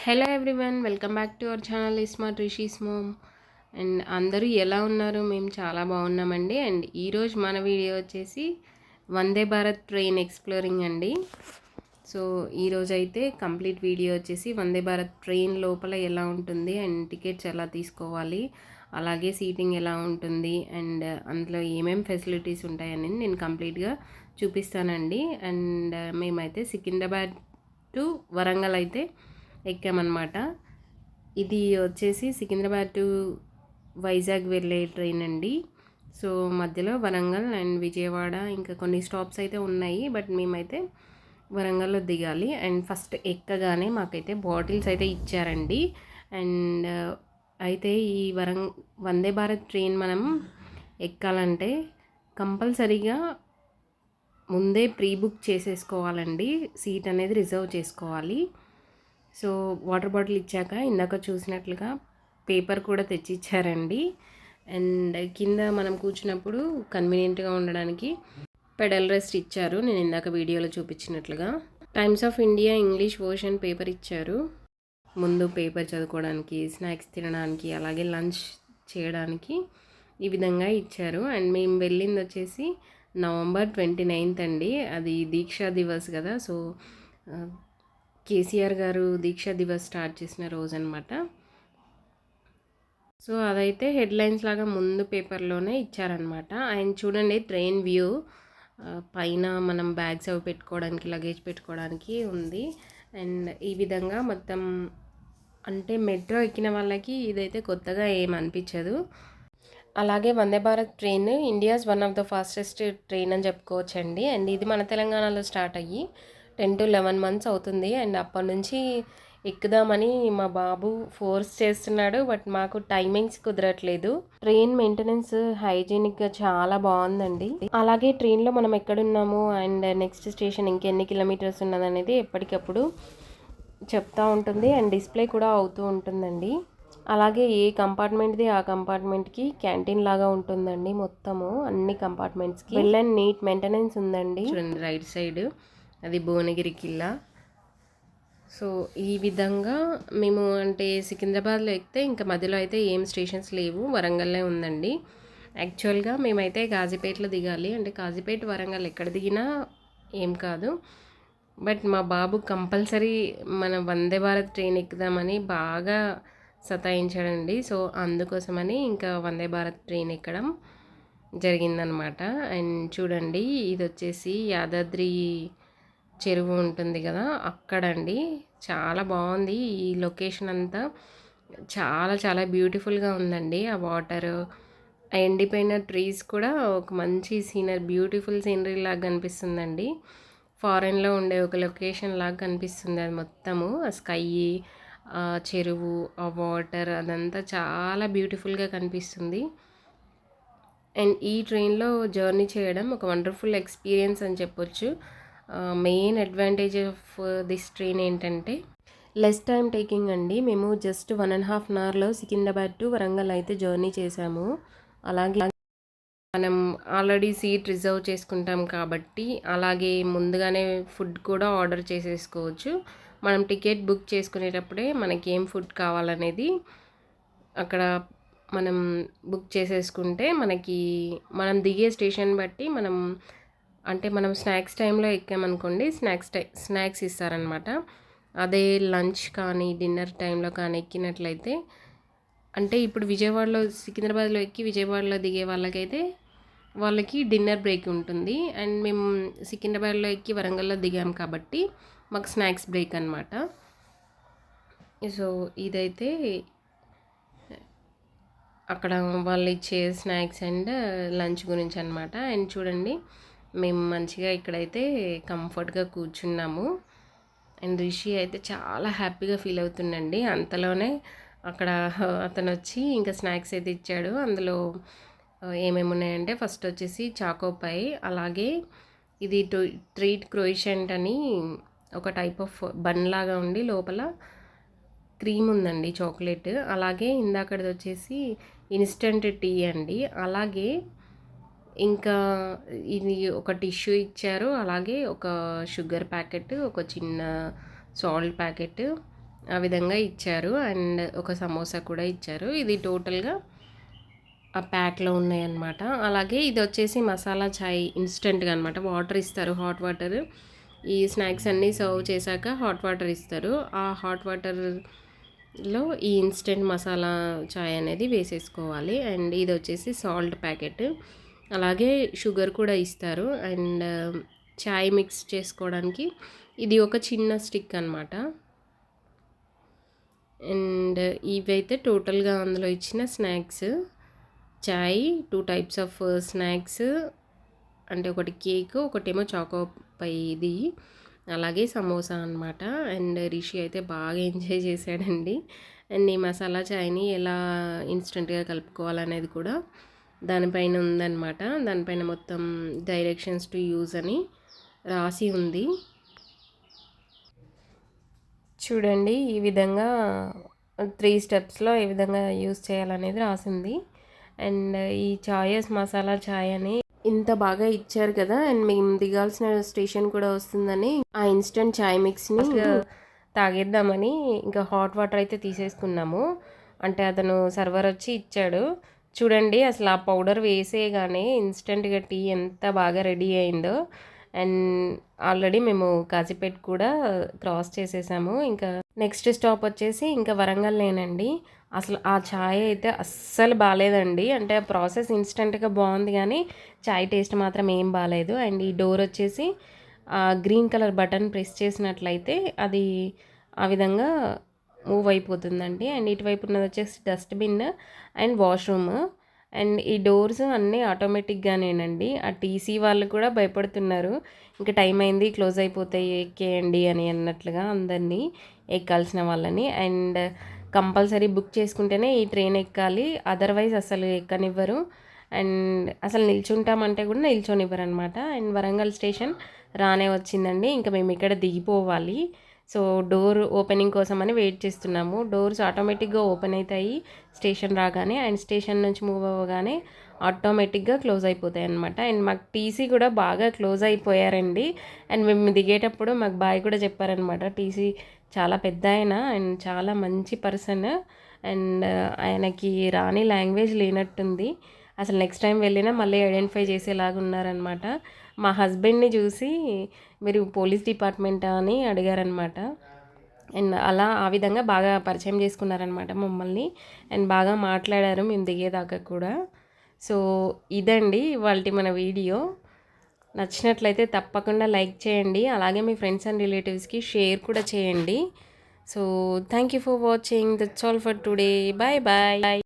Hello everyone, welcome back to our channel smart rishis mom. And అందరూ ఎలా ఉన్నారు? మేము చాలా బాగున్నామండి. అండ్ ఈరోజు మన వీడియో వచ్చేసి వందే భారత్ ట్రైన్ ఎక్స్ప్లోరింగ్ అండి. సో ఈరోజు అయితే కంప్లీట్ వీడియో వచ్చేసి వందే భారత్ ట్రైన్ లోపల ఎలా ఉంటుంది అండ్ టికెట్స్ ఎలా తీసుకోవాలి, అలాగే సీటింగ్ ఎలా ఉంటుంది అండ్ అందులో ఏమేమి ఫెసిలిటీస్ ఉంటాయని నేను కంప్లీట్గా చూపిస్తానండి. అండ్ మేమైతే సికింద్రాబాద్ టు వరంగల్ అయితే ఎక్కామన్నమాట. ఇది వచ్చేసి సికింద్రాబాద్ టు వైజాగ్ వెళ్ళే ట్రైన్ అండి. సో మధ్యలో వరంగల్ అండ్ విజయవాడ ఇంకా కొన్ని స్టాప్స్ అయితే ఉన్నాయి, బట్ మేమైతే వరంగల్లో దిగాలి. అండ్ ఫస్ట్ ఎక్కగానే మాకైతే బాటిల్స్ అయితే ఇచ్చారండి. అండ్ అయితే ఈ వందే భారత్ ట్రైన్ మనం ఎక్కాలంటే కంపల్సరీగా ముందే ప్రీ బుక్ చేసేసుకోవాలండి. సీట్ అనేది రిజర్వ్ చేసుకోవాలి. సో వాటర్ బాటిల్ ఇచ్చాక ఇందాక చూసినట్లుగా పేపర్ కూడా తెచ్చి ఇచ్చారండి. అండ్ కింద మనం కూర్చున్నప్పుడు కన్వీనియంట్గా ఉండడానికి పెడల్ రెస్ట్ ఇచ్చారు, నేను ఇందాక వీడియోలో చూపించినట్లుగా. Times of India English version paper ఇచ్చారు. ముందు పేపర్ చదువుకోవడానికి, స్నాక్స్ తినడానికి, అలాగే లంచ్ చేయడానికి ఈ విధంగా ఇచ్చారు. అండ్ మేము వెళ్ళింది వచ్చేసి నవంబర్ 29th అండి. అది దీక్షా దివస్ కదా. సో కేసీఆర్ గారు దీక్షా దివస్ స్టార్ట్ చేసిన రోజు అనమాట. సో అదైతే హెడ్లైన్స్ లాగా ముందు పేపర్లోనే ఇచ్చారనమాట. ఆయన చూడండి ట్రైన్ వ్యూ, పైన మనం బ్యాగ్స్ అవి పెట్టుకోవడానికి, లగేజ్ పెట్టుకోవడానికి ఉంది. అండ్ ఈ విధంగా మొత్తం అంటే మెట్రో ఎక్కిన వాళ్ళకి ఇదైతే కొత్తగా ఏం అనిపించదు. అలాగే Vande Bharat train India's one of the fastest train అని చెప్పుకోవచ్చండి. అండ్ ఇది మన తెలంగాణలో స్టార్ట్ అయ్యి 10 to 11 months అవుతుంది. అండ్ అప్పటి నుంచి ఎక్కుదామని మా బాబు ఫోర్స్ చేస్తున్నాడు, బట్ మాకు టైమింగ్స్ కుదరట్లేదు. ట్రైన్ మెయింటెనెన్స్ హైజీనిక్గా చాలా బాగుందండి. అలాగే ట్రైన్లో మనం ఎక్కడున్నాము అండ్ నెక్స్ట్ స్టేషన్ ఇంకెన్ని కిలోమీటర్స్ ఉన్నదనేది ఎప్పటికప్పుడు చెప్తూ ఉంటుంది. అండ్ డిస్ప్లే కూడా అవుతూ ఉంటుందండి. అలాగే ఏ కంపార్ట్మెంట్ది ఆ కంపార్ట్మెంట్కి క్యాంటీన్ లాగా ఉంటుందండి. మొత్తము అన్ని కంపార్ట్మెంట్స్కి వెల్ అండ్ నీట్ మెయింటెనెన్స్ ఉందండి. చూడండి రైట్ సైడ్ అది భువనగిరి కిల్లా. సో ఈ విధంగా మేము అంటే సికింద్రాబాద్లో ఎక్కితే ఇంకా మధ్యలో అయితే ఏం స్టేషన్స్ లేవు, వరంగల్లే ఉందండి. యాక్చువల్గా మేమైతే కాజీపేటలో దిగాలి. అంటే కాజీపేట వరంగల్ ఎక్కడ దిగినా ఏం కాదు, బట్ మా బాబు కంపల్సరీ మన వందే భారత్ ట్రైన్ ఎక్కుదామని బాగా సతాయించాడండి. సో అందుకోసమని ఇంకా వందే భారత్ ట్రైన్ ఎక్కడం జరిగిందనమాట. అండ్ చూడండి ఇది వచ్చేసి యాదాద్రి చెరువు ఉంటుంది కదా అక్కడండి. చాలా బాగుంది ఈ లొకేషన్ అంతా, చాలా చాలా బ్యూటిఫుల్గా ఉందండి. ఆ వాటర్, ఆ ఎండిపోయిన ట్రీస్ కూడా ఒక మంచి బ్యూటిఫుల్ సీనరీ లాగా కనిపిస్తుందండి. ఫారెన్లో ఉండే ఒక లొకేషన్ లాగా కనిపిస్తుంది అది మొత్తము. ఆ స్కై, ఆ చెరువు, ఆ వాటర్ అదంతా చాలా బ్యూటిఫుల్గా కనిపిస్తుంది. అండ్ ఈ ట్రైన్లో జర్నీ చేయడం ఒక వండర్ఫుల్ ఎక్స్పీరియన్స్ అని చెప్పొచ్చు. Main advantage of this train ఏంటంటే లెస్ టైం టేకింగ్ అండి. మేము జస్ట్ 1.5 hourలో సికింద్రాబాద్ టు వరంగల్ అయితే జర్నీ చేశాము. అలాగే మనం ఆల్రెడీ సీట్ రిజర్వ్ చేసుకుంటాం కాబట్టి, అలాగే ముందుగానే ఫుడ్ కూడా ఆర్డర్ చేసేసుకోవచ్చు. మనం టికెట్ బుక్ చేసుకునేటప్పుడే మనకి ఏం ఫుడ్ కావాలనేది అక్కడ మనం బుక్ చేసేసుకుంటే మనకి మనం దిగే స్టేషన్ బట్టి మనం స్నాక్స్ టైంలో ఎక్కామనుకోండి, స్నాక్స్ ఇస్తారనమాట. అదే లంచ్ కానీ డిన్నర్ టైంలో కానీ ఎక్కినట్లయితే, అంటే ఇప్పుడు సికింద్రాబాద్లో ఎక్కి విజయవాడలో దిగే వాళ్ళకి డిన్నర్ బ్రేక్ ఉంటుంది. అండ్ మేము సికింద్రాబాద్లో ఎక్కి వరంగల్లో దిగాం కాబట్టి మాకు స్నాక్స్ బ్రేక్ అనమాట. సో ఇదైతే అక్కడ వాళ్ళు ఇచ్చే స్నాక్స్ అండ్ లంచ్ గురించి అనమాట. అండ్ చూడండి మేము మంచిగా ఇక్కడైతే కంఫర్ట్గా కూర్చున్నాము. అండ్ రిషి అయితే చాలా హ్యాపీగా ఫీల్ అవుతుండండి. అంతలోనే అక్కడ అతను వచ్చి ఇంకా స్నాక్స్ అయితే ఇచ్చాడు. అందులో ఏమేమి ఉన్నాయంటే ఫస్ట్ వచ్చేసి చాకోపై, అలాగే ఇది ట్రీట్ క్రోయిషెంట్ అని ఒక టైప్ ఆఫ్ బన్ లాగా ఉండి లోపల క్రీమ్ ఉందండి, చాక్లెట్. అలాగే ఇందాకది వచ్చేసి ఇన్స్టంట్ టీ అండి. అలాగే ఇంకా ఇది ఒక టిష్యూ ఇచ్చారు, అలాగే ఒక షుగర్ ప్యాకెట్, ఒక చిన్న సాల్ట్ ప్యాకెట్, ఆ విధంగా ఇచ్చారు. అండ్ ఒక సమోసా కూడా ఇచ్చారు. ఇది టోటల్‌గా ఆ ప్యాక్‌లో ఉన్నాయన్నమాట. అలాగే ఇదొచ్చేసి మసాలా చాయ్ ఇన్‌స్టంట్‌గా అనమాట. వాటర్ ఇస్తారు, హాట్ వాటర్. ఈ స్నాక్స్ అన్నీ సర్వ్ చేశాక హాట్ వాటర్ ఇస్తారు. ఆ హాట్ వాటర్‌లో ఈ ఇన్‌స్టంట్ మసాలా చాయ్ అనేది వేసేసుకోవాలి. అండ్ ఇదొచ్చేసి సాల్ట్ ప్యాకెట్. అలాగే షుగర్ కూడా ఇస్తారు. అండ్ చాయ్ మిక్స్ చేసుకోవడానికి ఇది ఒక చిన్న స్టిక్ అనమాట. అండ్ ఇవైతే టోటల్‌గా అందులో ఇచ్చిన snacks. Chai, 2 types of snacks, అంటే ఒకటి కేక్, ఒకటేమో చాకో పై ఇది. అలాగే సమోసా అనమాట. అండ్ రిషి అయితే బాగా ఎంజాయ్ చేశాడండి. అండ్ ఈ మసాలా చాయ్‌ని ఎలా ఇన్‌స్టంట్‌గా కలుపుకోవాలనేది కూడా దానిపైన ఉందనమాట. దానిపైన మొత్తం డైరెక్షన్స్ టు యూజ్ అని రాసి ఉంది. చూడండి ఈ విధంగా 3 స్టెప్స్‌లో ఏ విధంగా యూజ్ చేయాలనేది రాసింది. అండ్ ఈ చాయస్ మసాలా చాయ్ అని ఇంత బాగా ఇచ్చారు కదా! అండ్ మేము దిగాల్సిన స్టేషన్ కూడా వస్తుందని ఆ ఇన్‌స్టంట్ చాయ్ మిక్స్‌ని తాగేద్దామని ఇంకా హాట్ వాటర్ అయితే తీసేసుకున్నాము. అంటే అతను సర్వర్ వచ్చి ఇచ్చాడు. చూడండి అసలు ఆ పౌడర్ వేసేయగానే ఇన్‌స్టంట్‌గా టీ ఎంత బాగా రెడీ అయిందో. అండ్ ఆల్రెడీ మేము కాజీపేట కూడా క్రాస్ చేసేసాము. ఇంకా నెక్స్ట్ స్టాప్ వచ్చేసి ఇంకా వరంగల్‌నేనండి. అసలు ఆ చాయ్ అయితే అస్సలు బాలేదండి. అంటే ఆ ప్రాసెస్ ఇన్‌స్టంట్‌గా బావుంది గానీ, చాయ్ టేస్ట్ మాత్రం ఏం బాలేదు. అండ్ ఈ డోర్ వచ్చేసి గ్రీన్ కలర్ బటన్ ప్రెస్ చేసినట్లయితే అది ఆ విధంగా మూవ్ అయిపోతుందండి. అండ్ ఇటువైపు ఉన్నది వచ్చేసి డస్ట్‌బిన్ అండ్ వాష్‌రూమ్. అండ్ ఈ డోర్స్ అన్నీ ఆటోమేటిక్‌గానేనండి. ఆ టీసీ వాళ్ళు కూడా భయపడుతున్నారు. ఇంక టైం అయింది క్లోజ్ అయిపోతాయి ఎక్కేయండి అని అన్నట్లుగా అందరినీ ఎక్కాల్సిన వాళ్ళని. అండ్ కంపల్సరీ బుక్ చేసుకుంటేనే ఈ ట్రైన్ ఎక్కాలి. అదర్‌వైజ్ అసలు ఎక్కనివ్వరు. అండ్ అసలు నిల్చుంటామంటే కూడా నిల్చొనివ్వరనమాట. అండ్ వరంగల్ స్టేషన్ రానే వచ్చిందండి. ఇంక మేము ఇక్కడ దిగిపోవాలి. సో, డోర్ ఓపెనింగ్ కోసమని వెయిట్ చేస్తున్నాము. డోర్స్ ఆటోమేటిక్‌గా ఓపెన్ అయితాయి స్టేషన్ రాగానే. అండ్ స్టేషన్ నుంచి మూవ్ అవ్వగానే ఆటోమేటిక్‌గా క్లోజ్ అయిపోతాయన్నమాట. అండ్ మాకు టీసీ కూడా బాగా క్లోజ్ అయిపోయారండి. అండ్ మేము దిగేటప్పుడు మాకు బాయ్ కూడా చెప్పారనమాట. టీసీ చాలా పెద్దాయన అండ్ చాలా మంచి పర్సన్. అండ్ ఆయనకి రాని లాంగ్వేజ్ లేనట్టుంది. అసలు నెక్స్ట్ టైం వెళ్ళినా మళ్ళీ ఐడెంటిఫై చేసేలాగా ఉన్నారనమాట. మా హస్బెండ్‌ని చూసి మీరు పోలీస్ డిపార్ట్‌మెంటా అని అడిగారనమాట. అండ్ అలా ఆ విధంగా బాగా పరిచయం చేసుకున్నారనమాట మమ్మల్ని. అండ్ బాగా మాట్లాడారు మేము దిగేదాకా కూడా. సో, ఇదండి ఇవాల్టి మన వీడియో. నచ్చినట్లయితే తప్పకుండా లైక్ చేయండి. అలాగే మీ ఫ్రెండ్స్ అండ్ రిలేటివ్స్‌కి షేర్ కూడా చేయండి. So, thank you for watching. That's all for today. Bye bye.